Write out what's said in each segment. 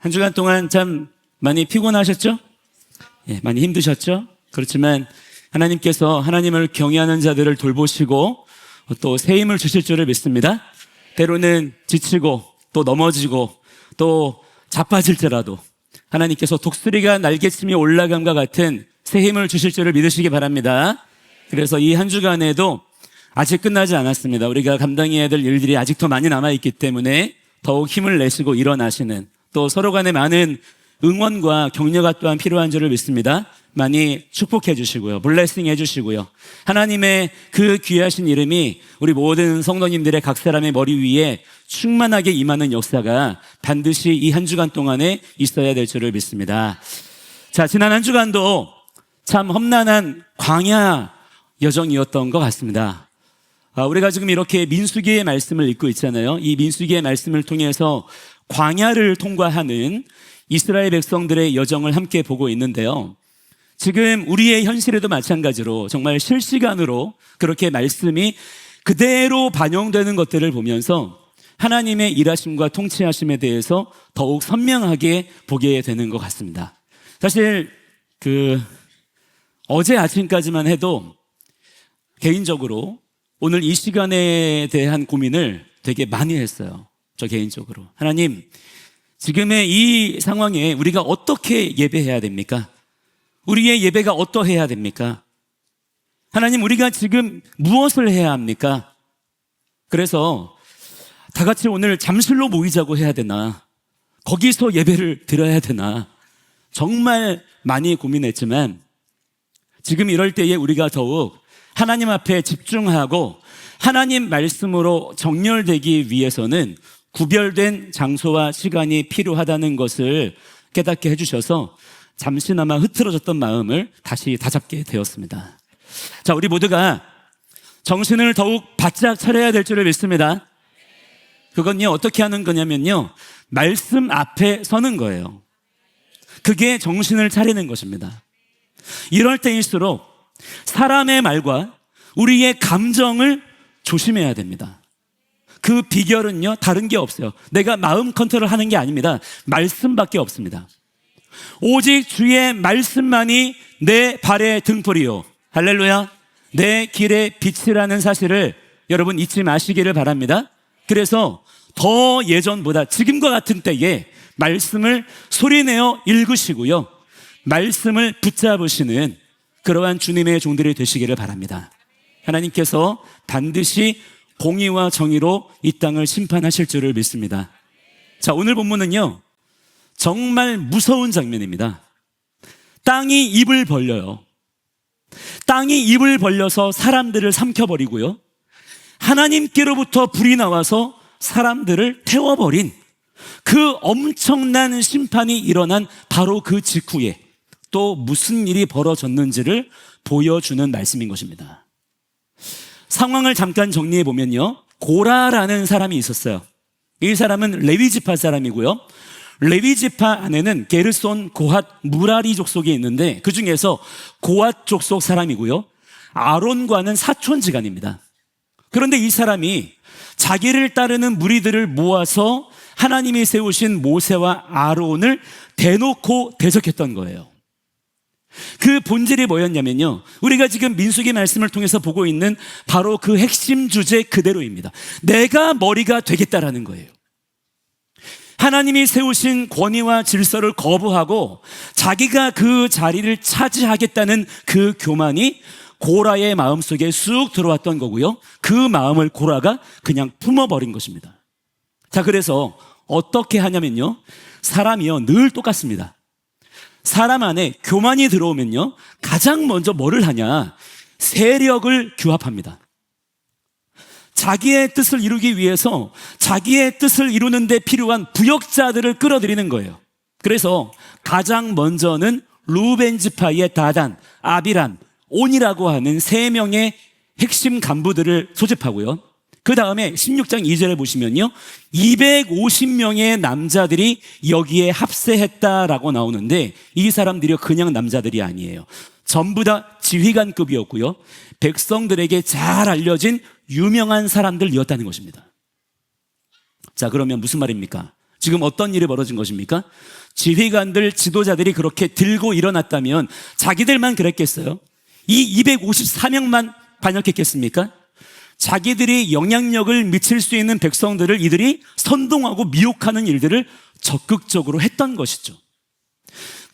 한 주간 동안 참 많이 피곤하셨죠? 예, 많이 힘드셨죠? 그렇지만 하나님께서 하나님을 경외하는 자들을 돌보시고 또 새 힘을 주실 줄을 믿습니다. 때로는 지치고 또 넘어지고 또 자빠질지라도 하나님께서 독수리가 날개치며 올라감과 같은 새 힘을 주실 줄을 믿으시기 바랍니다. 그래서 이 한 주간에도 아직 끝나지 않았습니다. 우리가 감당해야 될 일들이 아직도 많이 남아있기 때문에 더욱 힘을 내시고 일어나시는, 또 서로 간에 많은 응원과 격려가 또한 필요한 줄을 믿습니다. 많이 축복해 주시고요, 블레싱 해 주시고요, 하나님의 그 귀하신 이름이 우리 모든 성도님들의 각 사람의 머리 위에 충만하게 임하는 역사가 반드시 이 한 주간 동안에 있어야 될 줄을 믿습니다. 자, 지난 한 주간도 참 험난한 광야 여정이었던 것 같습니다. 우리가 지금 이렇게 민수기의 말씀을 읽고 있잖아요. 이 민수기의 말씀을 통해서 광야를 통과하는 이스라엘 백성들의 여정을 함께 보고 있는데요. 지금 우리의 현실에도 마찬가지로 정말 실시간으로 그렇게 말씀이 그대로 반영되는 것들을 보면서 하나님의 일하심과 통치하심에 대해서 더욱 선명하게 보게 되는 것 같습니다. 사실 어제 아침까지만 해도 개인적으로 오늘 이 시간에 대한 고민을 되게 많이 했어요. 저 개인적으로. 하나님, 지금의 이 상황에 우리가 어떻게 예배해야 됩니까? 우리의 예배가 어떠해야 됩니까? 하나님, 우리가 지금 무엇을 해야 합니까? 그래서 다 같이 오늘 잠실로 모이자고 해야 되나? 거기서 예배를 드려야 되나? 정말 많이 고민했지만 지금 이럴 때에 우리가 더욱 하나님 앞에 집중하고 하나님 말씀으로 정렬되기 위해서는 구별된 장소와 시간이 필요하다는 것을 깨닫게 해주셔서 잠시나마 흐트러졌던 마음을 다시 다잡게 되었습니다. 자, 우리 모두가 정신을 더욱 바짝 차려야 될 줄을 믿습니다. 그건요, 어떻게 하는 거냐면요, 말씀 앞에 서는 거예요. 그게 정신을 차리는 것입니다. 이럴 때일수록 사람의 말과 우리의 감정을 조심해야 됩니다. 그 비결은요, 다른 게 없어요. 내가 마음 컨트롤 하는 게 아닙니다. 말씀밖에 없습니다. 오직 주의 말씀만이 내 발의 등불이요, 할렐루야, 내 길의 빛이라는 사실을 여러분 잊지 마시기를 바랍니다. 그래서 더 예전보다 지금과 같은 때에 말씀을 소리내어 읽으시고요, 말씀을 붙잡으시는 그러한 주님의 종들이 되시기를 바랍니다. 하나님께서 반드시 공의와 정의로 이 땅을 심판하실 줄을 믿습니다. 자, 오늘 본문은요, 정말 무서운 장면입니다. 땅이 입을 벌려요. 땅이 입을 벌려서 사람들을 삼켜버리고요, 하나님께로부터 불이 나와서 사람들을 태워버린 그 엄청난 심판이 일어난 바로 그 직후에 또 무슨 일이 벌어졌는지를 보여주는 말씀인 것입니다. 상황을 잠깐 정리해 보면요, 고라라는 사람이 있었어요. 이 사람은 레위 지파 사람이고요, 레위 지파 안에는 게르손, 고핫, 무라리 족속이 있는데 그 중에서 고핫 족속 사람이고요, 아론과는 사촌지간입니다. 그런데 이 사람이 자기를 따르는 무리들을 모아서 하나님이 세우신 모세와 아론을 대놓고 대적했던 거예요. 그 본질이 뭐였냐면요, 우리가 지금 민수기 말씀을 통해서 보고 있는 바로 그 핵심 주제 그대로입니다. 내가 머리가 되겠다라는 거예요. 하나님이 세우신 권위와 질서를 거부하고 자기가 그 자리를 차지하겠다는 그 교만이 고라의 마음속에 쑥 들어왔던 거고요, 그 마음을 고라가 그냥 품어버린 것입니다. 자, 그래서 어떻게 하냐면요, 사람이요 늘 똑같습니다. 사람 안에 교만이 들어오면요, 가장 먼저 뭐를 하냐? 세력을 규합합니다. 자기의 뜻을 이루기 위해서 자기의 뜻을 이루는 데 필요한 부역자들을 끌어들이는 거예요. 그래서 가장 먼저는 루벤 지파의 다단, 아비람, 온이라고 하는 3명의 핵심 간부들을 소집하고요, 그 다음에 16장 2절에 보시면요, 250명의 남자들이 여기에 합세했다라고 나오는데 이 사람들이 그냥 남자들이 아니에요. 전부 다 지휘관급이었고요, 백성들에게 잘 알려진 유명한 사람들이었다는 것입니다. 자, 그러면 무슨 말입니까? 지금 어떤 일이 벌어진 것입니까? 지휘관들, 지도자들이 그렇게 들고 일어났다면 자기들만 그랬겠어요? 이 254명만 반역했겠습니까? 자기들이 영향력을 미칠 수 있는 백성들을 이들이 선동하고 미혹하는 일들을 적극적으로 했던 것이죠.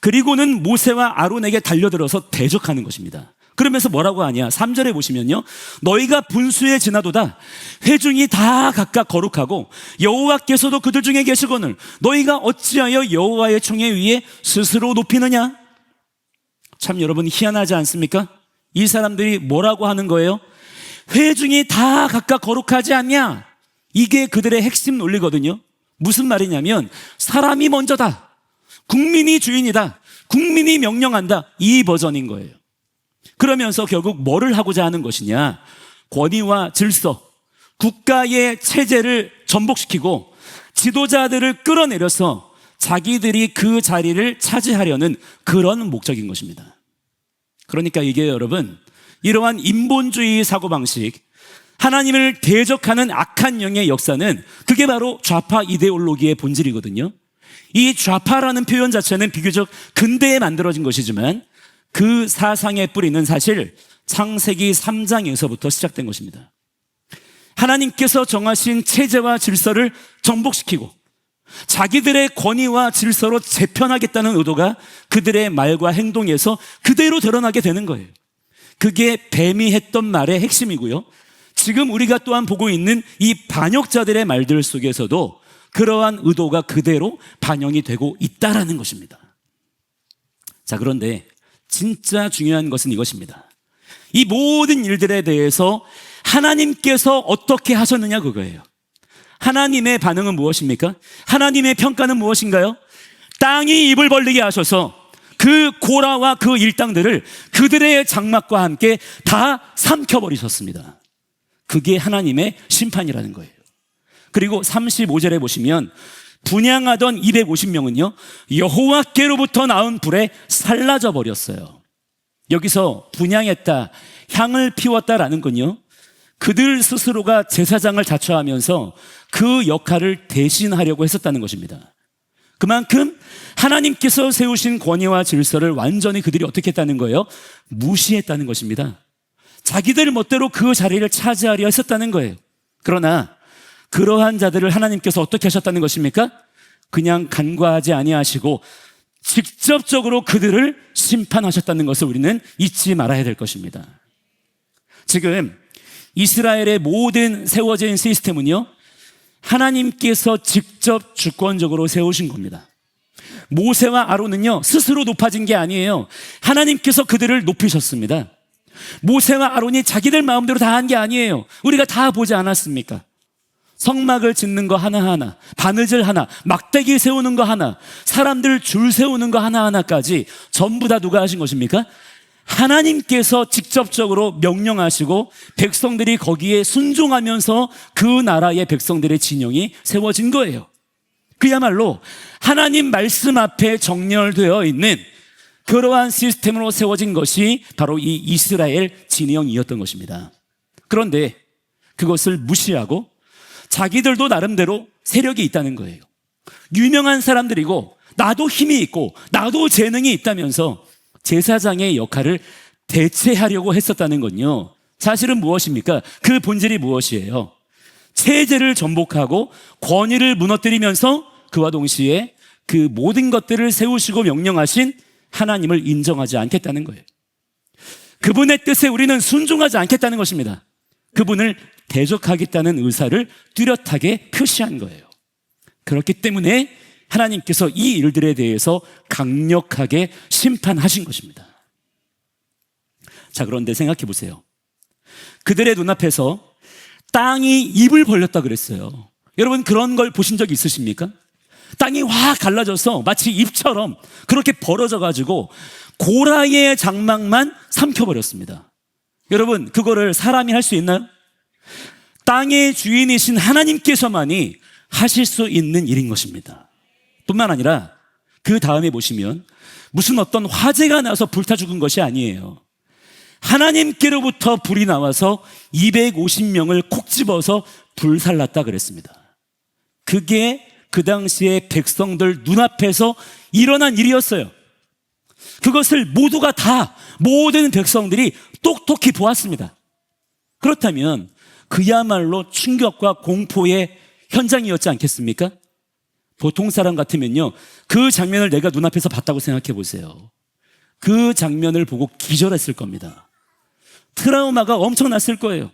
그리고는 모세와 아론에게 달려들어서 대적하는 것입니다. 그러면서 뭐라고 하냐? 3절에 보시면요, 너희가 분수에 지나도다 회중이 다 각각 거룩하고 여호와께서도 그들 중에 계시거늘 너희가 어찌하여 여호와의 총회 위에 스스로 높이느냐? 참 여러분 희한하지 않습니까? 이 사람들이 뭐라고 하는 거예요? 회중이 다 각각 거룩하지 않냐? 이게 그들의 핵심 논리거든요. 무슨 말이냐면 사람이 먼저다, 국민이 주인이다, 국민이 명령한다, 이 버전인 거예요. 그러면서 결국 뭐를 하고자 하는 것이냐? 권위와 질서, 국가의 체제를 전복시키고 지도자들을 끌어내려서 자기들이 그 자리를 차지하려는 그런 목적인 것입니다. 그러니까 이게 여러분, 이러한 인본주의 사고방식, 하나님을 대적하는 악한 영의 역사는 그게 바로 좌파 이데올로기의 본질이거든요. 이 좌파라는 표현 자체는 비교적 근대에 만들어진 것이지만 그 사상의 뿌리는 사실 창세기 3장에서부터 시작된 것입니다. 하나님께서 정하신 체제와 질서를 정복시키고 자기들의 권위와 질서로 재편하겠다는 의도가 그들의 말과 행동에서 그대로 드러나게 되는 거예요. 그게 뱀이 했던 말의 핵심이고요, 지금 우리가 또한 보고 있는 이 반역자들의 말들 속에서도 그러한 의도가 그대로 반영이 되고 있다라는 것입니다. 자, 그런데 진짜 중요한 것은 이것입니다. 이 모든 일들에 대해서 하나님께서 어떻게 하셨느냐, 그거예요. 하나님의 반응은 무엇입니까? 하나님의 평가는 무엇인가요? 땅이 입을 벌리게 하셔서 그 고라와 그 일당들을 그들의 장막과 함께 다 삼켜버리셨습니다. 그게 하나님의 심판이라는 거예요. 그리고 35절에 보시면 분향하던 250명은요 여호와께로부터 나온 불에 살라져 버렸어요. 여기서 분향했다, 향을 피웠다라는 건요, 그들 스스로가 제사장을 자처하면서 그 역할을 대신하려고 했었다는 것입니다. 그만큼 하나님께서 세우신 권위와 질서를 완전히 그들이 어떻게 했다는 거예요? 무시했다는 것입니다. 자기들 멋대로 그 자리를 차지하려 했었다는 거예요. 그러나 그러한 자들을 하나님께서 어떻게 하셨다는 것입니까? 그냥 간과하지 아니하시고 직접적으로 그들을 심판하셨다는 것을 우리는 잊지 말아야 될 것입니다. 지금 이스라엘의 모든 세워진 시스템은요 하나님께서 직접 주권적으로 세우신 겁니다. 모세와 아론은요 스스로 높아진 게 아니에요. 하나님께서 그들을 높이셨습니다. 모세와 아론이 자기들 마음대로 다 한 게 아니에요. 우리가 다 보지 않았습니까? 성막을 짓는 거 하나하나, 바느질 하나, 막대기 세우는 거 하나, 사람들 줄 세우는 거 하나하나까지 전부 다 누가 하신 것입니까? 하나님께서 직접적으로 명령하시고 백성들이 거기에 순종하면서 그 나라의 백성들의 진영이 세워진 거예요. 그야말로 하나님 말씀 앞에 정렬되어 있는 그러한 시스템으로 세워진 것이 바로 이 이스라엘 진영이었던 것입니다. 그런데 그것을 무시하고 자기들도 나름대로 세력이 있다는 거예요. 유명한 사람들이고 나도 힘이 있고 나도 재능이 있다면서 제사장의 역할을 대체하려고 했었다는 건요 사실은 무엇입니까? 그 본질이 무엇이에요? 체제를 전복하고 권위를 무너뜨리면서 그와 동시에 그 모든 것들을 세우시고 명령하신 하나님을 인정하지 않겠다는 거예요. 그분의 뜻에 우리는 순종하지 않겠다는 것입니다. 그분을 대적하겠다는 의사를 뚜렷하게 표시한 거예요. 그렇기 때문에 하나님께서 이 일들에 대해서 강력하게 심판하신 것입니다. 자, 그런데 생각해 보세요. 그들의 눈앞에서 땅이 입을 벌렸다 그랬어요. 여러분 그런 걸 보신 적 있으십니까? 땅이 확 갈라져서 마치 입처럼 그렇게 벌어져 가지고 고라의 장막만 삼켜버렸습니다. 여러분 그거를 사람이 할 수 있나요? 땅의 주인이신 하나님께서만이 하실 수 있는 일인 것입니다. 뿐만 아니라 그 다음에 보시면 무슨 어떤 화재가 나서 불타 죽은 것이 아니에요. 하나님께로부터 불이 나와서 250명을 콕 집어서 불살랐다 그랬습니다. 그게 그 당시에 백성들 눈앞에서 일어난 일이었어요. 그것을 모두가 다 모든 백성들이 똑똑히 보았습니다. 그렇다면 그야말로 충격과 공포의 현장이었지 않겠습니까? 보통 사람 같으면요, 그 장면을 내가 눈앞에서 봤다고 생각해 보세요. 그 장면을 보고 기절했을 겁니다. 트라우마가 엄청났을 거예요.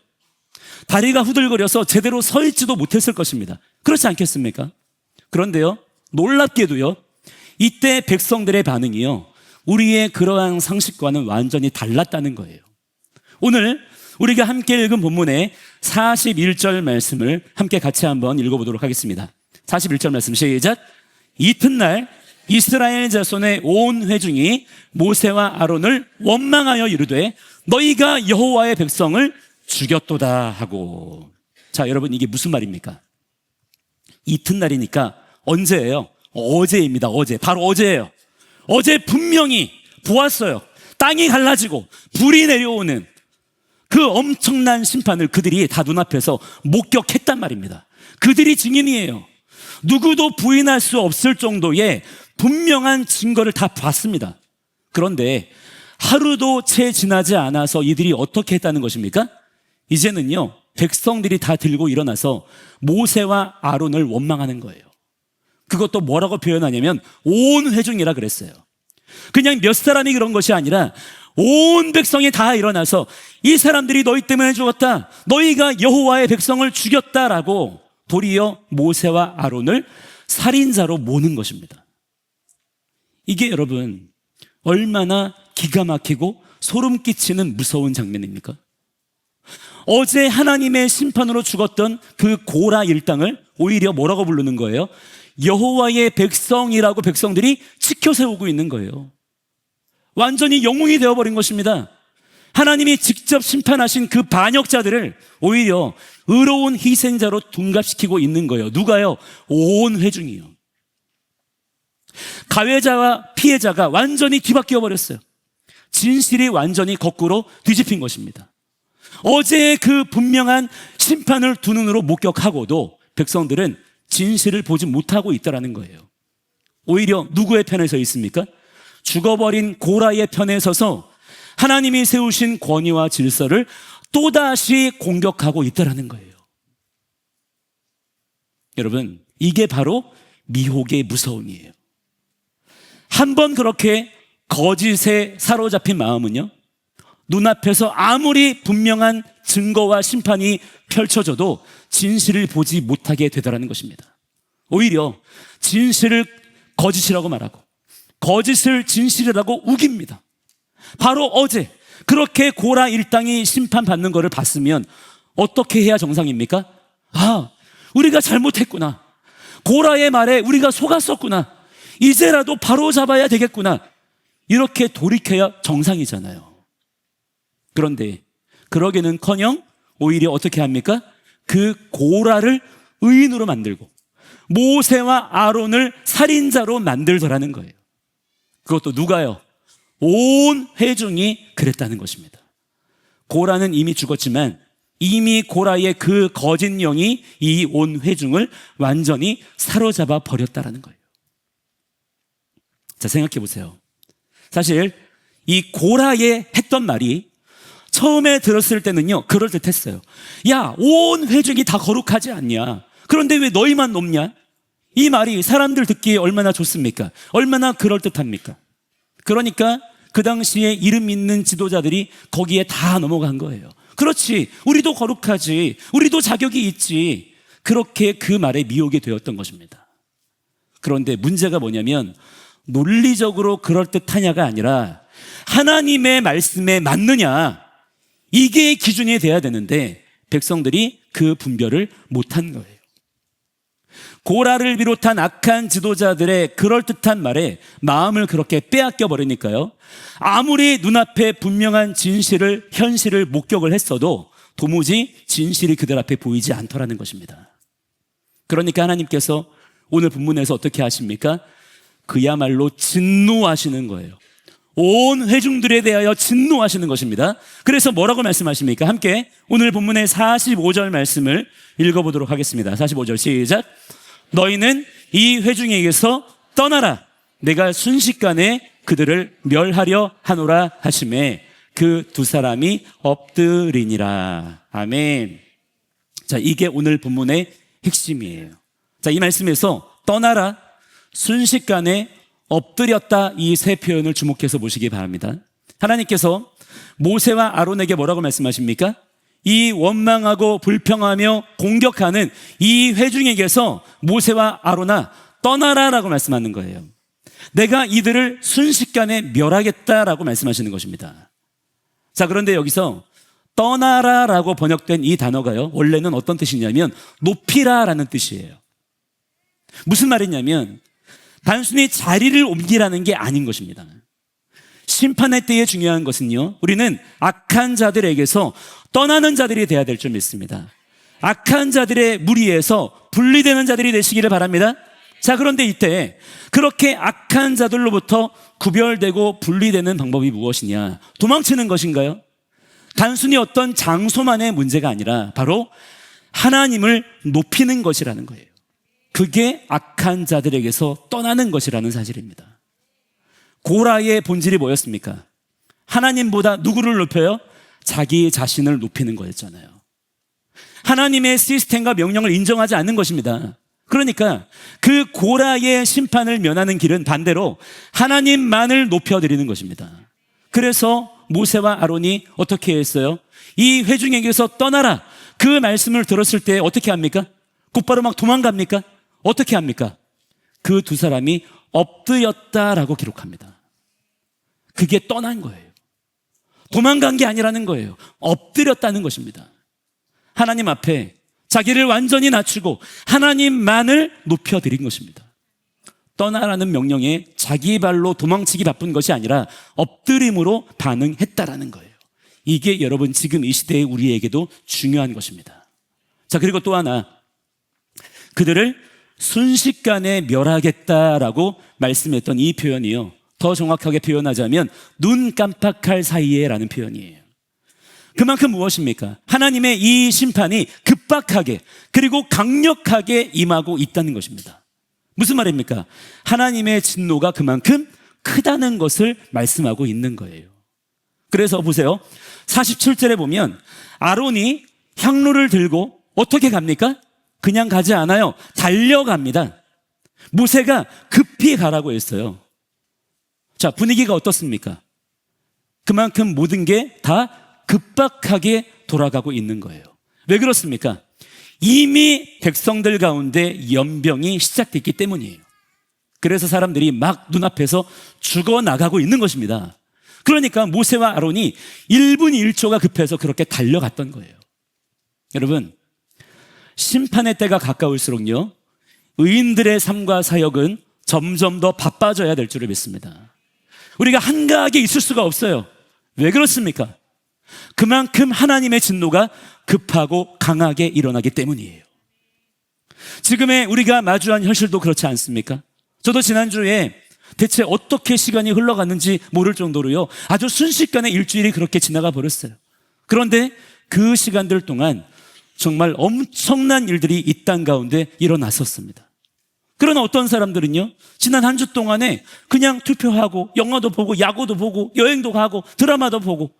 다리가 후들거려서 제대로 서 있지도 못했을 것입니다. 그렇지 않겠습니까? 그런데요, 놀랍게도요, 이때 백성들의 반응이요, 우리의 그러한 상식과는 완전히 달랐다는 거예요. 오늘 우리가 함께 읽은 본문의 41절 말씀을 함께 같이 한번 읽어보도록 하겠습니다. 41절 말씀 시작. 이튿날 이스라엘 자손의 온 회중이 모세와 아론을 원망하여 이르되 너희가 여호와의 백성을 죽였도다 하고. 자, 여러분, 이게 무슨 말입니까? 이튿날이니까 언제예요? 어제입니다. 어제. 바로 어제예요. 어제 분명히 보았어요. 땅이 갈라지고 불이 내려오는 그 엄청난 심판을 그들이 다 눈앞에서 목격했단 말입니다. 그들이 증인이에요. 누구도 부인할 수 없을 정도의 분명한 증거를 다 봤습니다. 그런데 하루도 채 지나지 않아서 이들이 어떻게 했다는 것입니까? 이제는요, 백성들이 다 들고 일어나서 모세와 아론을 원망하는 거예요. 그것도 뭐라고 표현하냐면 온 회중이라 그랬어요. 그냥 몇 사람이 그런 것이 아니라 온 백성이 다 일어나서 이 사람들이 너희 때문에 죽었다, 너희가 여호와의 백성을 죽였다라고 도리어 모세와 아론을 살인자로 모는 것입니다. 이게 여러분 얼마나 기가 막히고 소름 끼치는 무서운 장면입니까? 어제 하나님의 심판으로 죽었던 그 고라 일당을 오히려 뭐라고 부르는 거예요? 여호와의 백성이라고 백성들이 지켜 세우고 있는 거예요. 완전히 영웅이 되어버린 것입니다. 하나님이 직접 심판하신 그 반역자들을 오히려 의로운 희생자로 둔갑시키고 있는 거예요. 누가요? 온 회중이요. 가해자와 피해자가 완전히 뒤바뀌어 버렸어요. 진실이 완전히 거꾸로 뒤집힌 것입니다. 어제의 그 분명한 심판을 두 눈으로 목격하고도 백성들은 진실을 보지 못하고 있다라는 거예요. 오히려 누구의 편에 서 있습니까? 죽어버린 고라의 편에 서서 하나님이 세우신 권위와 질서를 또다시 공격하고 있다라는 거예요. 여러분, 이게 바로 미혹의 무서움이에요. 한번 그렇게 거짓에 사로잡힌 마음은요, 눈앞에서 아무리 분명한 증거와 심판이 펼쳐져도 진실을 보지 못하게 되더라는 것입니다. 오히려 진실을 거짓이라고 말하고 거짓을 진실이라고 우깁니다. 바로 어제 그렇게 고라 일당이 심판받는 것을 봤으면 어떻게 해야 정상입니까? 아, 우리가 잘못했구나. 고라의 말에 우리가 속았었구나. 이제라도 바로 잡아야 되겠구나. 이렇게 돌이켜야 정상이잖아요. 그런데 그러기는커녕 오히려 어떻게 합니까? 그 고라를 의인으로 만들고 모세와 아론을 살인자로 만들더라는 거예요. 그것도 누가요? 온 회중이 그랬다는 것입니다. 고라는 이미 죽었지만 이미 고라의 그 거짓 영이 이 온 회중을 완전히 사로잡아 버렸다라는 거예요. 자, 생각해 보세요. 사실 이 고라의 했던 말이 처음에 들었을 때는요, 그럴듯했어요. 야, 온 회중이 다 거룩하지 않냐? 그런데 왜 너희만 높냐? 이 말이 사람들 듣기에 얼마나 좋습니까? 얼마나 그럴듯합니까? 그러니까 그 당시에 이름 있는 지도자들이 거기에 다 넘어간 거예요. 그렇지, 우리도 거룩하지, 우리도 자격이 있지. 그렇게 그 말에 미혹이 되었던 것입니다. 그런데 문제가 뭐냐면 논리적으로 그럴듯하냐가 아니라 하나님의 말씀에 맞느냐, 이게 기준이 돼야 되는데 백성들이 그 분별을 못한 거예요. 고라를 비롯한 악한 지도자들의 그럴듯한 말에 마음을 그렇게 빼앗겨 버리니까요, 아무리 눈앞에 분명한 진실을, 현실을 목격을 했어도 도무지 진실이 그들 앞에 보이지 않더라는 것입니다. 그러니까 하나님께서 오늘 본문에서 어떻게 하십니까? 그야말로 진노하시는 거예요. 온 회중들에 대하여 진노하시는 것입니다. 그래서 뭐라고 말씀하십니까? 함께 오늘 본문의 45절 말씀을 읽어보도록 하겠습니다. 45절 시작. 너희는 이 회중에게서 떠나라. 내가 순식간에 그들을 멸하려 하노라 하심에 그 두 사람이 엎드리니라. 아멘. 자, 이게 오늘 본문의 핵심이에요. 자, 이 말씀에서 떠나라, 순식간에 엎드렸다, 이 세 표현을 주목해서 보시기 바랍니다. 하나님께서 모세와 아론에게 뭐라고 말씀하십니까? 이 원망하고 불평하며 공격하는 이 회중에게서 모세와 아론아 떠나라라고 말씀하는 거예요. 내가 이들을 순식간에 멸하겠다라고 말씀하시는 것입니다. 자, 그런데 여기서 떠나라라고 번역된 이 단어가요, 원래는 어떤 뜻이냐면 높이라라는 뜻이에요. 무슨 말이냐면 단순히 자리를 옮기라는 게 아닌 것입니다. 심판의 때에 중요한 것은요, 우리는 악한 자들에게서 떠나는 자들이 되어야 될 줄 믿습니다. 악한 자들의 무리에서 분리되는 자들이 되시기를 바랍니다. 자, 그런데 이때 그렇게 악한 자들로부터 구별되고 분리되는 방법이 무엇이냐? 도망치는 것인가요? 단순히 어떤 장소만의 문제가 아니라 바로 하나님을 높이는 것이라는 거예요. 그게 악한 자들에게서 떠나는 것이라는 사실입니다. 고라의 본질이 뭐였습니까? 하나님보다 누구를 높여요? 자기 자신을 높이는 거였잖아요. 하나님의 시스템과 명령을 인정하지 않는 것입니다. 그러니까 그 고라의 심판을 면하는 길은 반대로 하나님만을 높여드리는 것입니다. 그래서 모세와 아론이 어떻게 했어요? 이 회중에게서 떠나라, 그 말씀을 들었을 때 어떻게 합니까? 곧바로 막 도망갑니까? 어떻게 합니까? 그 두 사람이 엎드렸다라고 기록합니다. 그게 떠난 거예요. 도망간 게 아니라는 거예요. 엎드렸다는 것입니다. 하나님 앞에 자기를 완전히 낮추고 하나님만을 높여드린 것입니다. 떠나라는 명령에 자기 발로 도망치기 바쁜 것이 아니라 엎드림으로 반응했다라는 거예요. 이게 여러분 지금 이 시대의 우리에게도 중요한 것입니다. 자, 그리고 또 하나, 그들을 순식간에 멸하겠다라고 말씀했던 이 표현이요, 더 정확하게 표현하자면 눈 깜빡할 사이에 라는 표현이에요. 그만큼 무엇입니까? 하나님의 이 심판이 급박하게 그리고 강력하게 임하고 있다는 것입니다. 무슨 말입니까? 하나님의 진노가 그만큼 크다는 것을 말씀하고 있는 거예요. 그래서 보세요, 47절에 보면 아론이 향로를 들고 어떻게 갑니까? 그냥 가지 않아요. 달려갑니다. 모세가 급히 가라고 했어요. 자, 분위기가 어떻습니까? 그만큼 모든 게 다 급박하게 돌아가고 있는 거예요. 왜 그렇습니까? 이미 백성들 가운데 연병이 시작됐기 때문이에요. 그래서 사람들이 막 눈앞에서 죽어나가고 있는 것입니다. 그러니까 모세와 아론이 1분 1초가 급해서 그렇게 달려갔던 거예요. 여러분, 심판의 때가 가까울수록요, 의인들의 삶과 사역은 점점 더 바빠져야 될 줄을 믿습니다. 우리가 한가하게 있을 수가 없어요. 왜 그렇습니까? 그만큼 하나님의 진노가 급하고 강하게 일어나기 때문이에요. 지금의 우리가 마주한 현실도 그렇지 않습니까? 저도 지난주에 대체 어떻게 시간이 흘러갔는지 모를 정도로요, 아주 순식간에 일주일이 그렇게 지나가 버렸어요. 그런데 그 시간들 동안 정말 엄청난 일들이 이 땅 가운데 일어났었습니다. 그러나 어떤 사람들은요, 지난 한 주 동안에 그냥 투표하고 영화도 보고 야구도 보고 여행도 가고 드라마도 보고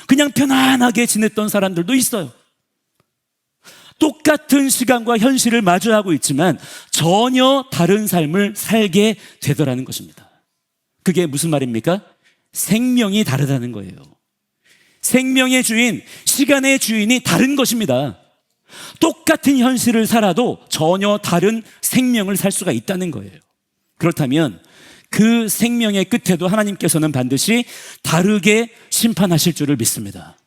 그냥 편안하게 지냈던 사람들도 있어요. 똑같은 시간과 현실을 마주하고 있지만 전혀 다른 삶을 살게 되더라는 것입니다. 그게 무슨 말입니까? 생명이 다르다는 거예요. 생명의 주인, 시간의 주인이 다른 것입니다. 똑같은 현실을 살아도 전혀 다른 생명을 살 수가 있다는 거예요. 그렇다면 그 생명의 끝에도 하나님께서는 반드시 다르게 심판하실 줄을 믿습니다.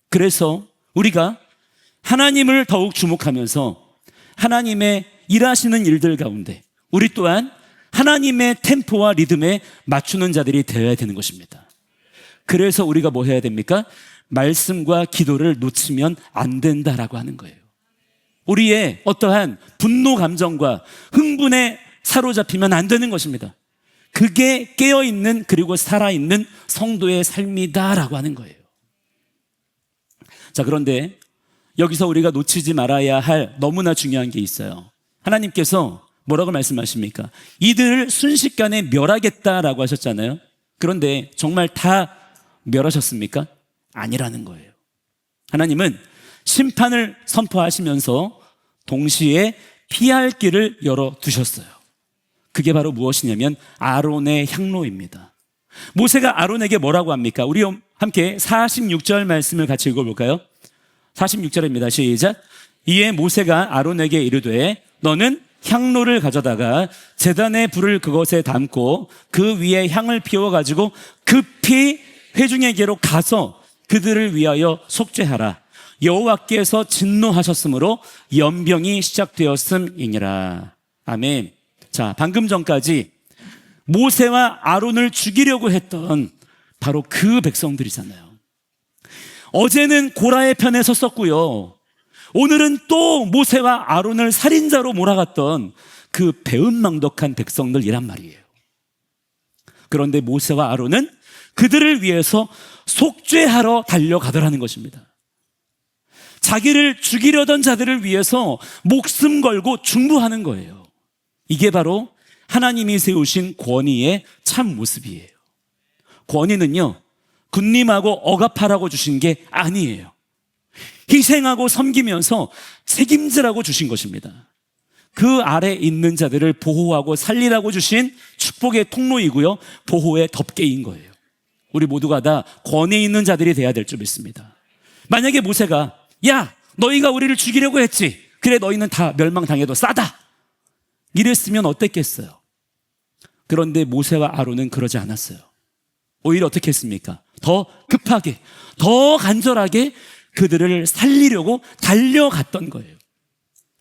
그래서 우리가 하나님을 더욱 주목하면서 하나님의 일하시는 일들 가운데 우리 또한 하나님의 템포와 리듬에 맞추는 자들이 되어야 되는 것입니다. 그래서 우리가 뭐 해야 됩니까? 말씀과 기도를 놓치면 안 된다라고 하는 거예요. 우리의 어떠한 분노 감정과 흥분에 사로잡히면 안 되는 것입니다. 그게 깨어있는 그리고 살아있는 성도의 삶이다라고 하는 거예요. 자, 그런데 여기서 우리가 놓치지 말아야 할 너무나 중요한 게 있어요. 하나님께서 뭐라고 말씀하십니까? 이들을 순식간에 멸하겠다라고 하셨잖아요. 그런데 정말 다 멸하셨습니까? 아니라는 거예요. 하나님은 심판을 선포하시면서 동시에 피할 길을 열어두셨어요. 그게 바로 무엇이냐면 아론의 향로입니다. 모세가 아론에게 뭐라고 합니까? 우리 함께 46절 말씀을 같이 읽어볼까요? 46절입니다. 시작. 이에 모세가 아론에게 이르되 너는 향로를 가져다가 제단의 불을 그것에 담고 그 위에 향을 피워가지고 급히 회중에게로 가서 그들을 위하여 속죄하라. 여호와께서 진노하셨으므로 연병이 시작되었음이니라. 아멘. 자, 방금 전까지 모세와 아론을 죽이려고 했던 바로 그 백성들이잖아요. 어제는 고라의 편에 섰었고요. 오늘은 또 모세와 아론을 살인자로 몰아갔던 그 배은망덕한 백성들이란 말이에요. 그런데 모세와 아론은 그들을 위해서 속죄하러 달려가더라는 것입니다. 자기를 죽이려던 자들을 위해서 목숨 걸고 중보하는 거예요. 이게 바로 하나님이 세우신 권위의 참 모습이에요. 권위는요, 군림하고 억압하라고 주신 게 아니에요. 희생하고 섬기면서 책임지라고 주신 것입니다. 그 아래 있는 자들을 보호하고 살리라고 주신 축복의 통로이고요, 보호의 덮개인 거예요. 우리 모두가 다 권위 있는 자들이 돼야 될 줄 믿습니다. 만약에 모세가 야, 너희가 우리를 죽이려고 했지. 그래, 너희는 다 멸망당해도 싸다. 이랬으면 어땠겠어요? 그런데 모세와 아론은 그러지 않았어요. 오히려 어떻게 했습니까? 더 급하게, 더 간절하게 그들을 살리려고 달려갔던 거예요.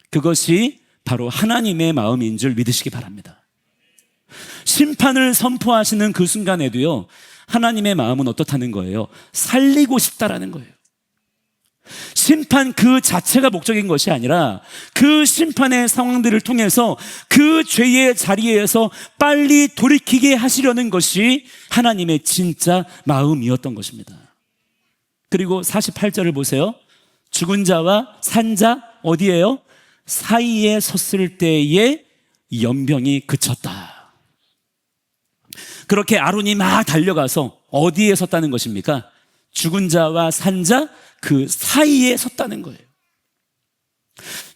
그것이 바로 하나님의 마음인 줄 믿으시기 바랍니다. 심판을 선포하시는 그 순간에도요, 하나님의 마음은 어떻다는 거예요? 살리고 싶다라는 거예요. 심판 그 자체가 목적인 것이 아니라 그 심판의 상황들을 통해서 그 죄의 자리에서 빨리 돌이키게 하시려는 것이 하나님의 진짜 마음이었던 것입니다. 그리고 48절을 보세요. 죽은 자와 산 자 어디에요? 사이에 섰을 때에 연병이 그쳤다. 그렇게 아론이 막 달려가서 어디에 섰다는 것입니까? 죽은 자와 산 자 그 사이에 섰다는 거예요.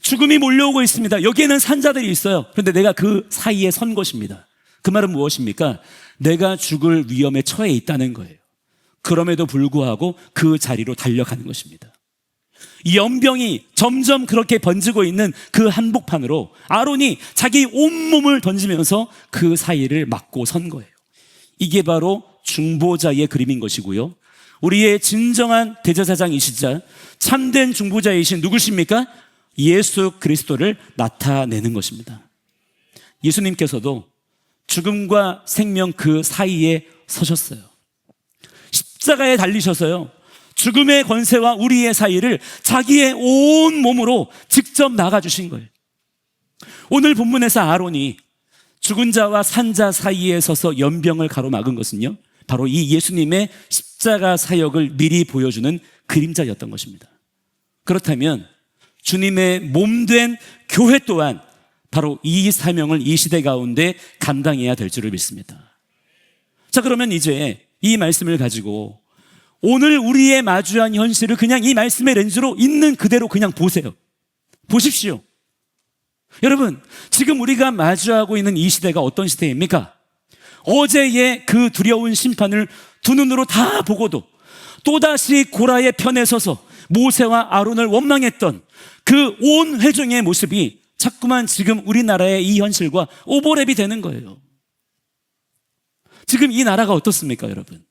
죽음이 몰려오고 있습니다. 여기에는 산자들이 있어요. 그런데 내가 그 사이에 선 것입니다. 그 말은 무엇입니까? 내가 죽을 위험에 처해 있다는 거예요. 그럼에도 불구하고 그 자리로 달려가는 것입니다. 이 연병이 점점 그렇게 번지고 있는 그 한복판으로 아론이 자기 온몸을 던지면서 그 사이를 막고 선 거예요. 이게 바로 중보자의 그림인 것이고요, 우리의 진정한 대제사장이시자 참된 중보자이신 누구십니까? 예수 그리스도를 나타내는 것입니다. 예수님께서도 죽음과 생명 그 사이에 서셨어요. 십자가에 달리셔서요, 죽음의 권세와 우리의 사이를 자기의 온 몸으로 직접 나가주신 거예요. 오늘 본문에서 아론이 죽은 자와 산 자 사이에 서서 연병을 가로막은 것은요, 바로 이 예수님의 십자가 사역을 미리 보여주는 그림자였던 것입니다. 그렇다면 주님의 몸된 교회 또한 바로 이 사명을 이 시대 가운데 감당해야 될 줄을 믿습니다. 자, 그러면 이제 이 말씀을 가지고 오늘 우리의 마주한 현실을 그냥 이 말씀의 렌즈로 있는 그대로 그냥 보세요. 보십시오. 여러분, 지금 우리가 마주하고 있는 이 시대가 어떤 시대입니까? 어제의 그 두려운 심판을 두 눈으로 다 보고도 또다시 고라의 편에 서서 모세와 아론을 원망했던 그 온 회중의 모습이 자꾸만 지금 우리나라의 이 현실과 오버랩이 되는 거예요. 지금 이 나라가 어떻습니까, 여러분?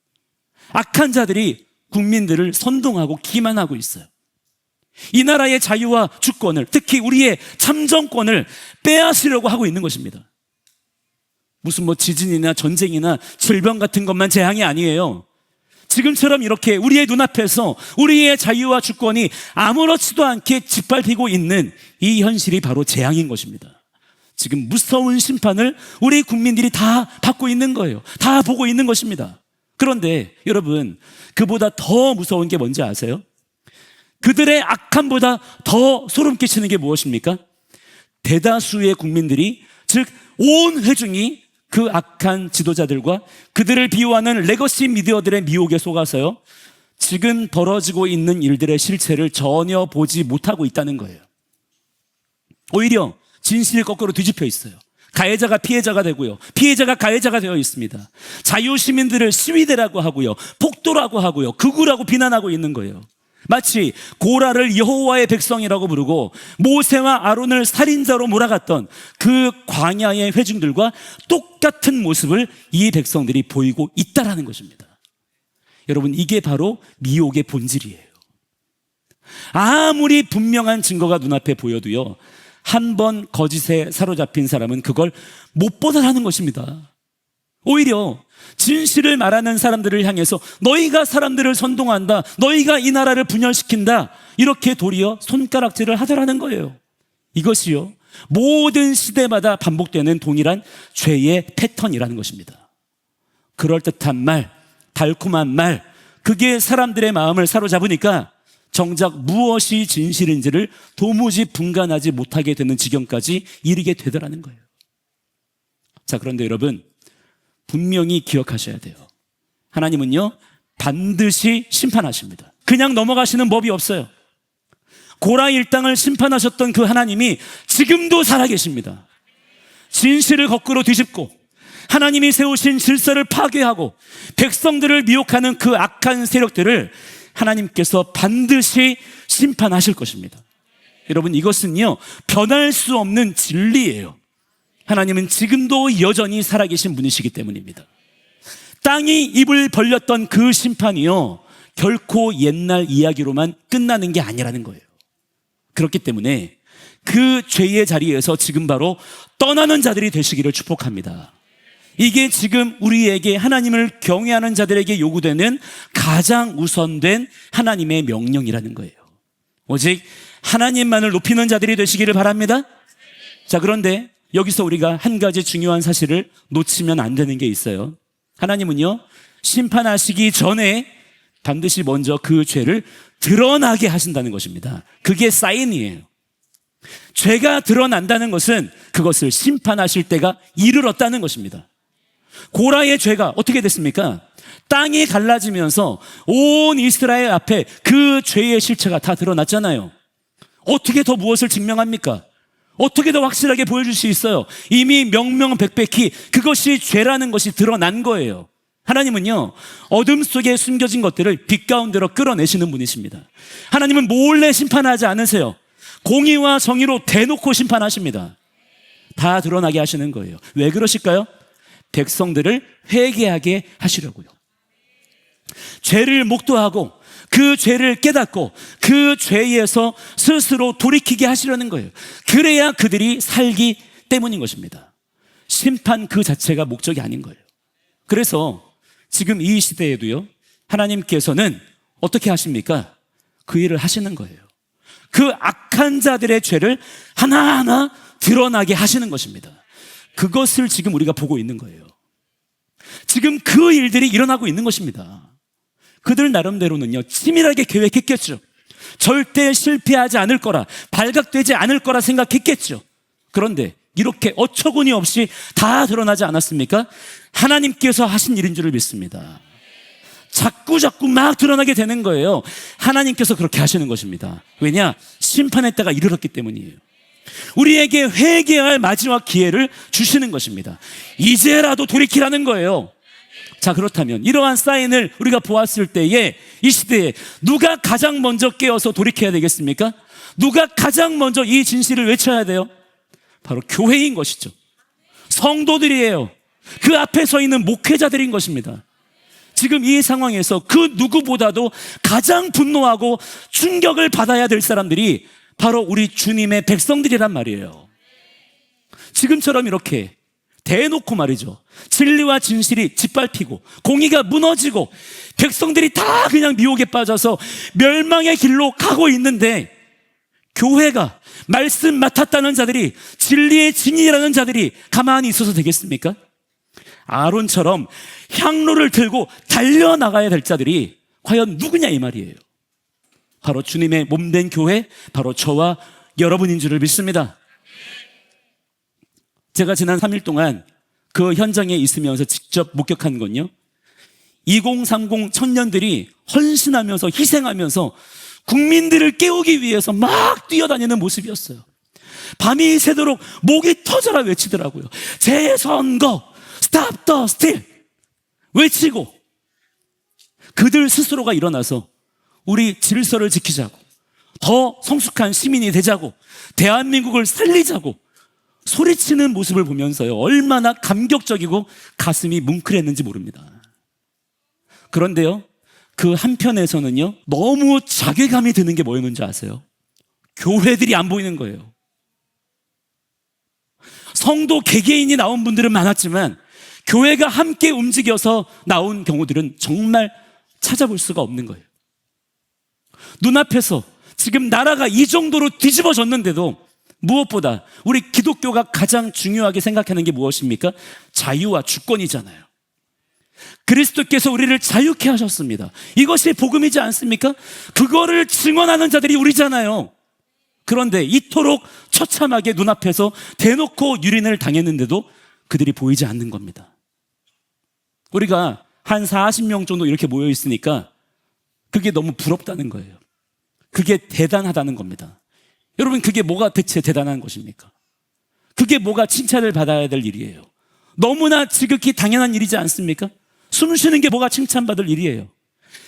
악한 자들이 국민들을 선동하고 기만하고 있어요. 이 나라의 자유와 주권을, 특히 우리의 참정권을 빼앗으려고 하고 있는 것입니다. 무슨 지진이나 전쟁이나 질병 같은 것만 재앙이 아니에요. 지금처럼 이렇게 우리의 눈앞에서 우리의 자유와 주권이 아무렇지도 않게 짓밟히고 있는 이 현실이 바로 재앙인 것입니다. 지금 무서운 심판을 우리 국민들이 다 받고 있는 거예요. 다 보고 있는 것입니다. 그런데 여러분, 그보다 더 무서운 게 뭔지 아세요? 그들의 악함보다 더 소름 끼치는 게 무엇입니까? 대다수의 국민들이 즉 온 회중이 그 악한 지도자들과 그들을 비호하는 레거시 미디어들의 미혹에 속아서요, 지금 벌어지고 있는 일들의 실체를 전혀 보지 못하고 있다는 거예요. 오히려 진실이 거꾸로 뒤집혀 있어요. 가해자가 피해자가 되고요, 피해자가 가해자가 되어 있습니다. 자유시민들을 시위대라고 하고요, 폭도라고 하고요, 극우라고 비난하고 있는 거예요. 마치 고라를 여호와의 백성이라고 부르고 모세와 아론을 살인자로 몰아갔던 그 광야의 회중들과 똑같은 모습을 이 백성들이 보이고 있다라는 것입니다. 여러분, 이게 바로 미혹의 본질이에요. 아무리 분명한 증거가 눈앞에 보여도요, 한 번 거짓에 사로잡힌 사람은 그걸 못 벗어나는 것입니다. 오히려 진실을 말하는 사람들을 향해서 너희가 사람들을 선동한다, 너희가 이 나라를 분열시킨다, 이렇게 도리어 손가락질을 하더라는 거예요. 이것이요, 모든 시대마다 반복되는 동일한 죄의 패턴이라는 것입니다. 그럴듯한 말, 달콤한 말, 그게 사람들의 마음을 사로잡으니까 정작 무엇이 진실인지를 도무지 분간하지 못하게 되는 지경까지 이르게 되더라는 거예요. 자, 그런데 여러분, 분명히 기억하셔야 돼요. 하나님은요, 반드시 심판하십니다. 그냥 넘어가시는 법이 없어요. 고라 일당을 심판하셨던 그 하나님이 지금도 살아계십니다. 진실을 거꾸로 뒤집고 하나님이 세우신 질서를 파괴하고 백성들을 미혹하는 그 악한 세력들을 하나님께서 반드시 심판하실 것입니다. 여러분, 이것은요, 변할 수 없는 진리예요. 하나님은 지금도 여전히 살아계신 분이시기 때문입니다. 땅이 입을 벌렸던 그 심판이요, 결코 옛날 이야기로만 끝나는 게 아니라는 거예요. 그렇기 때문에 그 죄의 자리에서 지금 바로 떠나는 자들이 되시기를 축복합니다. 이게 지금 우리에게, 하나님을 경외하는 자들에게 요구되는 가장 우선된 하나님의 명령이라는 거예요. 오직 하나님만을 높이는 자들이 되시기를 바랍니다. 자, 그런데 여기서 우리가 한 가지 중요한 사실을 놓치면 안 되는 게 있어요. 하나님은요, 심판하시기 전에 반드시 먼저 그 죄를 드러나게 하신다는 것입니다. 그게 사인이에요. 죄가 드러난다는 것은 그것을 심판하실 때가 이르렀다는 것입니다. 고라의 죄가 어떻게 됐습니까? 땅이 갈라지면서 온 이스라엘 앞에 그 죄의 실체가 다 드러났잖아요. 어떻게 더 무엇을 증명합니까? 어떻게 더 확실하게 보여줄 수 있어요? 이미 명명백백히 그것이 죄라는 것이 드러난 거예요. 하나님은요, 어둠 속에 숨겨진 것들을 빛 가운데로 끌어내시는 분이십니다. 하나님은 몰래 심판하지 않으세요. 공의와 정의로 대놓고 심판하십니다. 다 드러나게 하시는 거예요. 왜 그러실까요? 백성들을 회개하게 하시려고요. 죄를 목도하고 그 죄를 깨닫고 그 죄에서 스스로 돌이키게 하시려는 거예요. 그래야 그들이 살기 때문인 것입니다. 심판 그 자체가 목적이 아닌 거예요. 그래서 지금 이 시대에도요, 하나님께서는 어떻게 하십니까? 그 일을 하시는 거예요. 그 악한 자들의 죄를 하나하나 드러나게 하시는 것입니다. 그것을 지금 우리가 보고 있는 거예요. 지금 그 일들이 일어나고 있는 것입니다. 그들 나름대로는요, 치밀하게 계획했겠죠. 절대 실패하지 않을 거라, 발각되지 않을 거라 생각했겠죠. 그런데 이렇게 어처구니 없이 다 드러나지 않았습니까? 하나님께서 하신 일인 줄을 믿습니다. 자꾸 막 드러나게 되는 거예요. 하나님께서 그렇게 하시는 것입니다. 왜냐? 심판의 때가 이르렀기 때문이에요. 우리에게 회개할 마지막 기회를 주시는 것입니다. 이제라도 돌이키라는 거예요. 자, 그렇다면 이러한 사인을 우리가 보았을 때에 이 시대에 누가 가장 먼저 깨어서 돌이켜야 되겠습니까? 누가 가장 먼저 이 진실을 외쳐야 돼요? 바로 교회인 것이죠. 성도들이에요. 그 앞에 서 있는 목회자들인 것입니다. 지금 이 상황에서 그 누구보다도 가장 분노하고 충격을 받아야 될 사람들이 바로 우리 주님의 백성들이란 말이에요. 지금처럼 이렇게 대놓고 말이죠, 진리와 진실이 짓밟히고 공의가 무너지고 백성들이 다 그냥 미혹에 빠져서 멸망의 길로 가고 있는데, 교회가 말씀 맡았다는 자들이, 진리의 진이라는 자들이 가만히 있어서 되겠습니까? 아론처럼 향로를 들고 달려나가야 될 자들이 과연 누구냐, 이 말이에요. 바로 주님의 몸된 교회, 바로 저와 여러분인 줄을 믿습니다. 제가 지난 3일 동안 그 현장에 있으면서 직접 목격한 건요, 2030 청년들이 헌신하면서 희생하면서 국민들을 깨우기 위해서 막 뛰어다니는 모습이었어요. 밤이 새도록 목이 터져라 외치더라고요. 재선거, 스탑 더 스틸 외치고, 그들 스스로가 일어나서 우리 질서를 지키자고, 더 성숙한 시민이 되자고, 대한민국을 살리자고 소리치는 모습을 보면서요, 얼마나 감격적이고 가슴이 뭉클했는지 모릅니다. 그런데요, 그 한편에서는요, 너무 자괴감이 드는 게 뭐였는지 아세요? 교회들이 안 보이는 거예요. 성도 개개인이 나온 분들은 많았지만 교회가 함께 움직여서 나온 경우들은 정말 찾아볼 수가 없는 거예요. 눈앞에서 지금 나라가 이 정도로 뒤집어졌는데도 무엇보다 우리 기독교가 가장 중요하게 생각하는 게 무엇입니까? 자유와 주권이잖아요. 그리스도께서 우리를 자유케 하셨습니다. 이것이 복음이지 않습니까? 그거를 증언하는 자들이 우리잖아요. 그런데 이토록 처참하게 눈앞에서 대놓고 유린을 당했는데도 그들이 보이지 않는 겁니다. 우리가 한 40명 정도 이렇게 모여 있으니까 그게 너무 부럽다는 거예요. 그게 대단하다는 겁니다. 여러분, 그게 뭐가 대체 대단한 것입니까? 그게 뭐가 칭찬을 받아야 될 일이에요? 너무나 지극히 당연한 일이지 않습니까? 숨 쉬는 게 뭐가 칭찬받을 일이에요?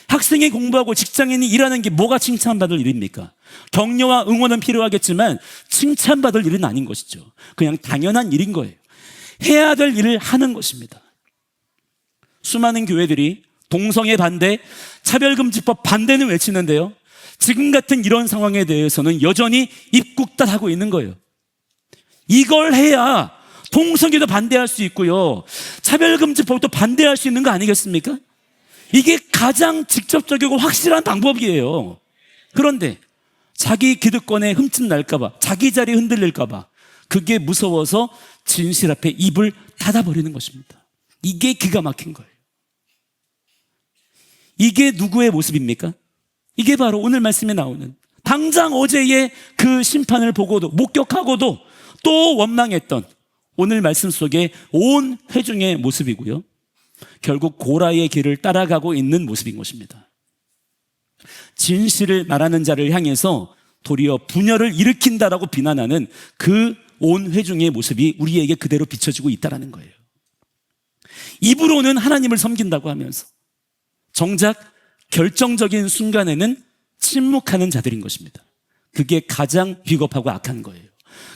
학생이 공부하고 직장인이 일하는 게 뭐가 칭찬받을 일입니까? 격려와 응원은 필요하겠지만 칭찬받을 일은 아닌 것이죠. 그냥 당연한 일인 거예요. 해야 될 일을 하는 것입니다. 수많은 교회들이 동성애 반대, 차별금지법 반대는 외치는데요, 지금 같은 이런 상황에 대해서는 여전히 입국단하고 있는 거예요. 이걸 해야 동성애도 반대할 수 있고요, 차별금지법도 반대할 수 있는 거 아니겠습니까? 이게 가장 직접적이고 확실한 방법이에요. 그런데 자기 기득권에 흠집 날까봐, 자기 자리 흔들릴까봐, 그게 무서워서 진실 앞에 입을 닫아버리는 것입니다. 이게 기가 막힌 거예요. 이게 누구의 모습입니까? 이게 바로 오늘 말씀에 나오는, 당장 어제의 그 심판을 보고도 목격하고도 또 원망했던 오늘 말씀 속에 온 회중의 모습이고요, 결국 고라의 길을 따라가고 있는 모습인 것입니다. 진실을 말하는 자를 향해서 도리어 분열을 일으킨다라고 비난하는 그 온 회중의 모습이 우리에게 그대로 비춰지고 있다는 거예요. 입으로는 하나님을 섬긴다고 하면서 정작 결정적인 순간에는 침묵하는 자들인 것입니다. 그게 가장 비겁하고 악한 거예요.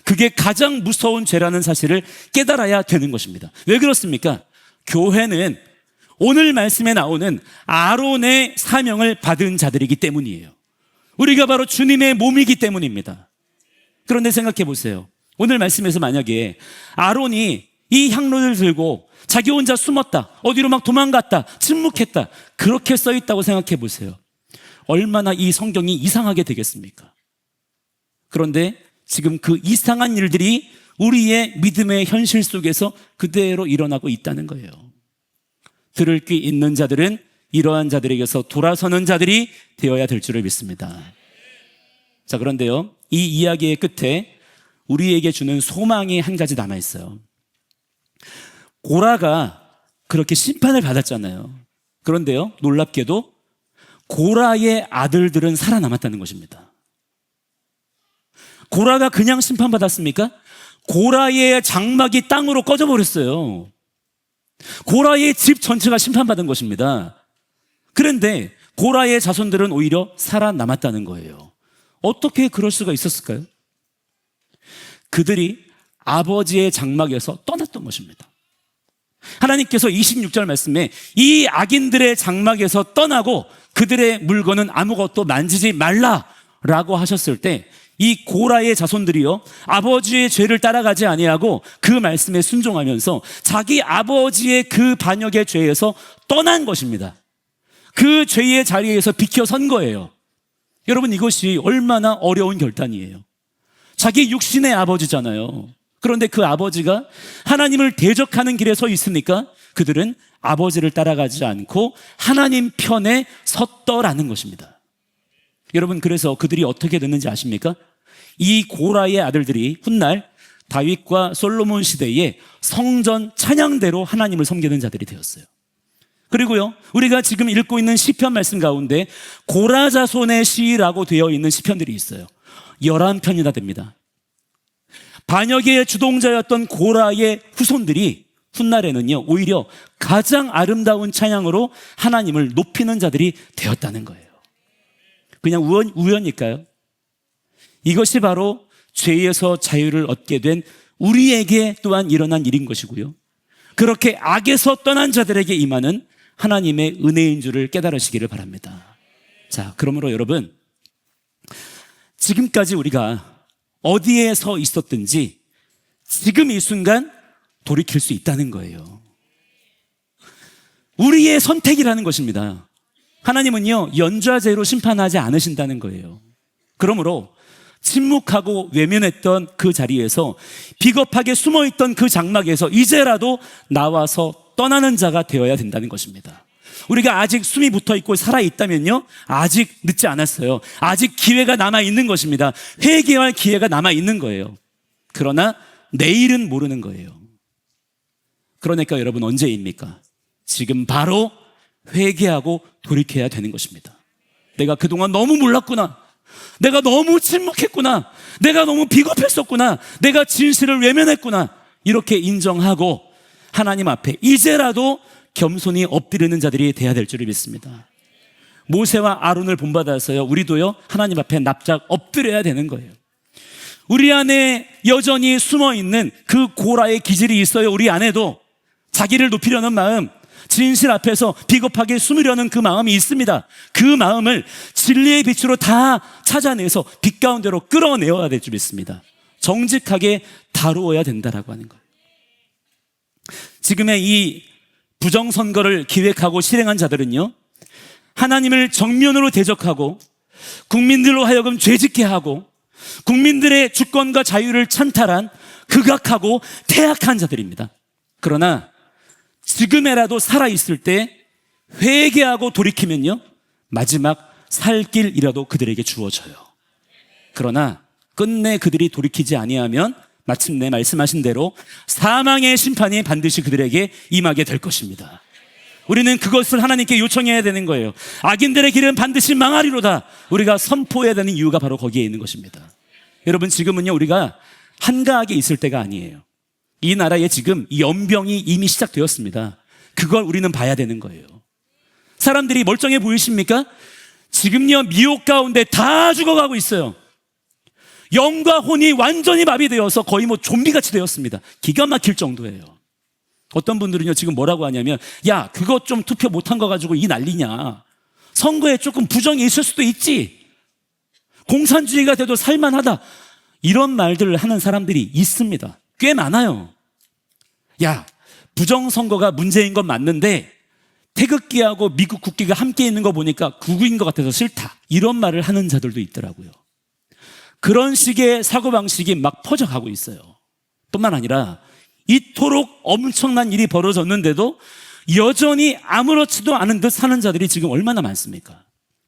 그게 가장 무서운 죄라는 사실을 깨달아야 되는 것입니다. 왜 그렇습니까? 교회는 오늘 말씀에 나오는 아론의 사명을 받은 자들이기 때문이에요. 우리가 바로 주님의 몸이기 때문입니다. 그런데 생각해 보세요. 오늘 말씀에서 만약에 아론이 이 향로를 들고 자기 혼자 숨었다, 어디로 막 도망갔다, 침묵했다, 그렇게 써 있다고 생각해 보세요. 얼마나 이 성경이 이상하게 되겠습니까? 그런데 지금 그 이상한 일들이 우리의 믿음의 현실 속에서 그대로 일어나고 있다는 거예요. 들을 귀 있는 자들은 이러한 자들에게서 돌아서는 자들이 되어야 될 줄을 믿습니다. 자, 그런데요, 이 이야기의 끝에 우리에게 주는 소망이 한 가지 남아있어요. 고라가 그렇게 심판을 받았잖아요. 그런데요, 놀랍게도 고라의 아들들은 살아남았다는 것입니다. 고라가 그냥 심판받았습니까? 고라의 장막이 땅으로 꺼져버렸어요. 고라의 집 전체가 심판받은 것입니다. 그런데 고라의 자손들은 오히려 살아남았다는 거예요. 어떻게 그럴 수가 있었을까요? 그들이 아버지의 장막에서 떠났던 것입니다. 하나님께서 26절 말씀에 이 악인들의 장막에서 떠나고 그들의 물건은 아무것도 만지지 말라라고 하셨을 때, 이 고라의 자손들이요, 아버지의 죄를 따라가지 아니하고 그 말씀에 순종하면서 자기 아버지의 그 반역의 죄에서 떠난 것입니다. 그 죄의 자리에서 비켜선 거예요. 여러분, 이것이 얼마나 어려운 결단이에요. 자기 육신의 아버지잖아요. 그런데 그 아버지가 하나님을 대적하는 길에 서 있으니까 그들은 아버지를 따라가지 않고 하나님 편에 섰더라는 것입니다. 여러분, 그래서 그들이 어떻게 됐는지 아십니까? 이 고라의 아들들이 훗날 다윗과 솔로몬 시대에 성전 찬양대로 하나님을 섬기는 자들이 되었어요. 그리고요, 우리가 지금 읽고 있는 시편 말씀 가운데 고라자손의 시라고 되어 있는 시편들이 있어요. 11편이나 됩니다. 반역의 주동자였던 고라의 후손들이 훗날에는요, 오히려 가장 아름다운 찬양으로 하나님을 높이는 자들이 되었다는 거예요. 그냥 우연일까요? 이것이 바로 죄에서 자유를 얻게 된 우리에게 또한 일어난 일인 것이고요, 그렇게 악에서 떠난 자들에게 임하는 하나님의 은혜인 줄을 깨달으시기를 바랍니다. 자, 그러므로 여러분, 지금까지 우리가 어디에 서 있었든지 지금 이 순간 돌이킬 수 있다는 거예요. 우리의 선택이라는 것입니다. 하나님은요, 연좌제로 심판하지 않으신다는 거예요. 그러므로 침묵하고 외면했던 그 자리에서, 비겁하게 숨어있던 그 장막에서 이제라도 나와서 떠나는 자가 되어야 된다는 것입니다. 우리가 아직 숨이 붙어있고 살아있다면요, 아직 늦지 않았어요. 아직 기회가 남아있는 것입니다. 회개할 기회가 남아있는 거예요. 그러나 내일은 모르는 거예요. 그러니까 여러분, 언제입니까? 지금 바로 회개하고 돌이켜야 되는 것입니다. 내가 그동안 너무 몰랐구나, 내가 너무 침묵했구나, 내가 너무 비겁했었구나, 내가 진실을 외면했구나, 이렇게 인정하고 하나님 앞에 이제라도 겸손히 엎드리는 자들이 돼야 될 줄을 믿습니다. 모세와 아론을 본받아서요, 우리도요, 하나님 앞에 납작 엎드려야 되는 거예요. 우리 안에 여전히 숨어있는 그 고라의 기질이 있어요. 우리 안에도 자기를 높이려는 마음, 진실 앞에서 비겁하게 숨으려는 그 마음이 있습니다. 그 마음을 진리의 빛으로 다 찾아내서 빛 가운데로 끌어내어야 될 줄 믿습니다. 정직하게 다루어야 된다라고 하는 거예요. 지금의 이 부정선거를 기획하고 실행한 자들은요, 하나님을 정면으로 대적하고 국민들로 하여금 죄짓게 하고 국민들의 주권과 자유를 찬탈한 극악하고 태악한 자들입니다. 그러나 지금에라도 살아있을 때 회개하고 돌이키면요, 마지막 살 길이라도 그들에게 주어져요. 그러나 끝내 그들이 돌이키지 아니하면 마침내 말씀하신 대로 사망의 심판이 반드시 그들에게 임하게 될 것입니다. 우리는 그것을 하나님께 요청해야 되는 거예요. 악인들의 길은 반드시 망하리로다. 우리가 선포해야 되는 이유가 바로 거기에 있는 것입니다. 여러분, 지금은요, 우리가 한가하게 있을 때가 아니에요. 이 나라에 지금 연병이 이미 시작되었습니다. 그걸 우리는 봐야 되는 거예요. 사람들이 멀쩡해 보이십니까? 지금요, 미혹 가운데 다 죽어가고 있어요. 영과 혼이 완전히 마비되어서 거의 좀비같이 되었습니다. 기가 막힐 정도예요. 어떤 분들은요, 지금 뭐라고 하냐면, 야, 그거 좀 투표 못한 거 가지고 이 난리냐, 선거에 조금 부정이 있을 수도 있지, 공산주의가 돼도 살만하다, 이런 말들을 하는 사람들이 있습니다. 꽤 많아요. 야, 부정선거가 문제인 건 맞는데 태극기하고 미국 국기가 함께 있는 거 보니까 극우인 것 같아서 싫다, 이런 말을 하는 자들도 있더라고요. 그런 식의 사고방식이 막 퍼져가고 있어요. 뿐만 아니라 이토록 엄청난 일이 벌어졌는데도 여전히 아무렇지도 않은 듯 사는 자들이 지금 얼마나 많습니까?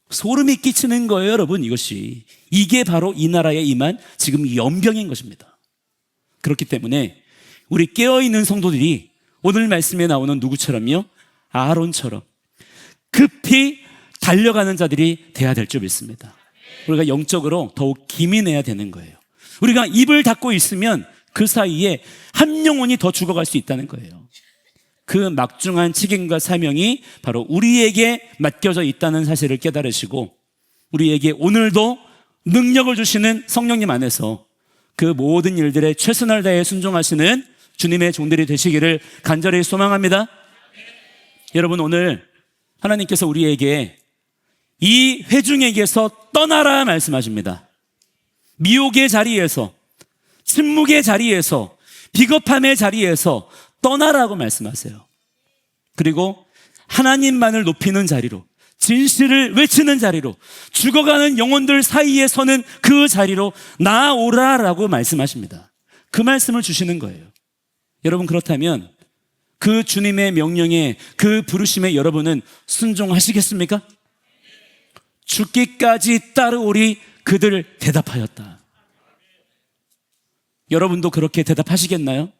소름이 끼치는 거예요, 여러분. 이게 바로 이 나라에 임한 지금 연병인 것입니다. 그렇기 때문에 우리 깨어있는 성도들이 오늘 말씀에 나오는 누구처럼요? 아론처럼 급히 달려가는 자들이 돼야 될 줄 믿습니다. 우리가 영적으로 더욱 기민해야 되는 거예요. 우리가 입을 닫고 있으면 그 사이에 한 영혼이 더 죽어갈 수 있다는 거예요. 그 막중한 책임과 사명이 바로 우리에게 맡겨져 있다는 사실을 깨달으시고, 우리에게 오늘도 능력을 주시는 성령님 안에서 그 모든 일들에 최선을 다해 순종하시는 주님의 종들이 되시기를 간절히 소망합니다. 여러분, 오늘 하나님께서 우리에게 이 회중에게서 떠나라 말씀하십니다. 미혹의 자리에서, 침묵의 자리에서, 비겁함의 자리에서 떠나라고 말씀하세요. 그리고 하나님만을 높이는 자리로, 진실을 외치는 자리로, 죽어가는 영혼들 사이에 서는 그 자리로 나아오라라고 말씀하십니다. 그 말씀을 주시는 거예요. 여러분, 그렇다면 그 주님의 명령에, 그 부르심에 여러분은 순종하시겠습니까? 죽기까지 따르오리 그들 대답하였다. 여러분도 그렇게 대답하시겠나요?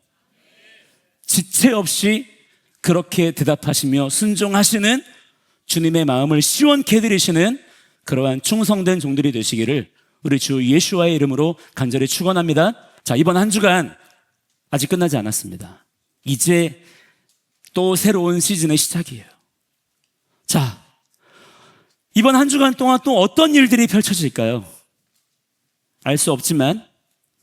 지체 없이 그렇게 대답하시며 순종하시는 주님의 마음을 시원케 해드리시는 그러한 충성된 종들이 되시기를 우리 주 예수와의 이름으로 간절히 축원합니다. 자, 이번 한 주간 아직 끝나지 않았습니다. 이제 또 새로운 시즌의 시작이에요. 자, 이번 한 주간 동안 또 어떤 일들이 펼쳐질까요? 알 수 없지만,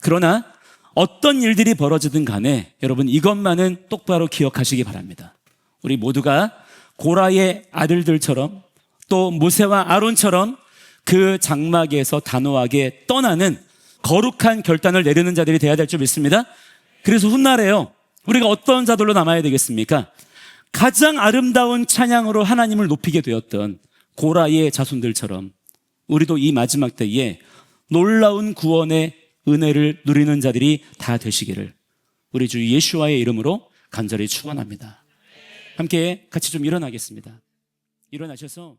그러나 어떤 일들이 벌어지든 간에 여러분 이것만은 똑바로 기억하시기 바랍니다. 우리 모두가 고라의 아들들처럼 또 모세와 아론처럼 그 장막에서 단호하게 떠나는 거룩한 결단을 내리는 자들이 되어야 될 줄 믿습니다. 그래서 훗날에요, 우리가 어떤 자들로 남아야 되겠습니까? 가장 아름다운 찬양으로 하나님을 높이게 되었던 고라의 자손들처럼 우리도 이 마지막 때에 놀라운 구원의 은혜를 누리는 자들이 다 되시기를 우리 주 예수와의 이름으로 간절히 축원합니다. 함께 같이 좀 일어나겠습니다. 일어나셔서